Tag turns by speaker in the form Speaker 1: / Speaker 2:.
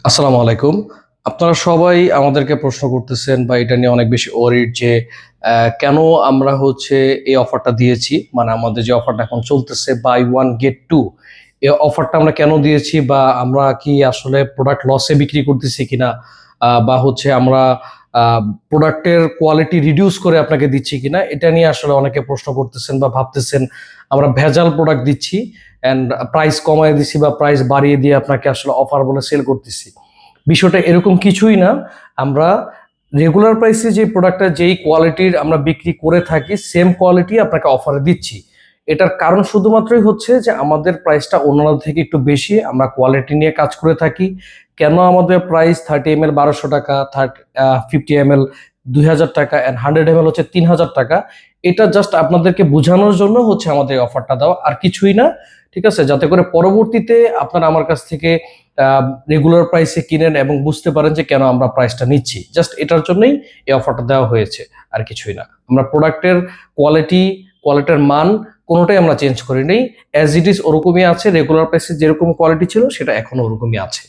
Speaker 1: আসসালামু আলাইকুম। আপনারা সবাই আমাদেরকে প্রশ্ন করতেছেন বা এটা নিয়ে অনেক বেশি ওয়ারিড যে কেন আমরা এই অফারটা দিয়েছি? মানে আমাদের যে অফারটা এখন চলতেছে বাই 1 গেট 2, এই অফারটা আমরা কেন দিয়েছি বা আমরা কি আসলে প্রোডাক্ট লসে বিক্রি করতেছি কিনা? বা আমরা আ প্রোডাক্টের কোয়ালিটি রিডিউস করে আপনাকে দিচ্ছি কিনা? এটা নিয়ে আসলে অনেকে প্রশ্ন করতেছেন বা ভাবতেছেন আমরা ভেজাল প্রোডাক্ট দিচ্ছি অ্যান্ড প্রাইস কমায় দিছি বা প্রাইস বাড়িয়ে দিয়ে আপনাকে আসলে অফার বলে সেল করতেছি। বিষয়টা এরকম কিছুই না। আমরা রেগুলার প্রাইসে যে প্রোডাক্টটা যেই কোয়ালিটির আমরা বিক্রি করে থাকি, সেম কোয়ালিটি আপনাকে অফারে দিচ্ছি। এটার কারণ শুধুমাত্রই হচ্ছে যে আমাদের প্রাইসটা অন্যদের থেকে একটু বেশি। আমরা কোয়ালিটি নিয়ে কাজ করে থাকি। কেন আমাদের price 30 ml ৳১২০০, 50 ml ৳২,০০০ and 100 ml হচ্ছে ৳৩,০০০। এটা জাস্ট আপনাদেরকে বোঝানোর জন্য আমাদের এই অফারটা দেওয়া, আর কিছুই না। ঠিক আছে? যাতে করে পরবর্তীতে আপনারা আমার কাছ থেকে রেগুলার প্রাইসে কিনেন এবং বুঝতে পারেন যে কেন আমরা প্রাইসটা নিচ্ছি। জাস্ট এটার জন্যই এই অফারটা দেওয়া হয়েছে, আর কিছুই না। আমরা প্রোডাক্টের কোয়ালিটির মান কোনটাই আমরা চেঞ্জ করি নাই। অ্যাজ ইট ইজ ওরকমই আছে। রেগুলার প্রাইসে যেরকম কোয়ালিটি ছিল সেটা এখনো ওরকমই আছে।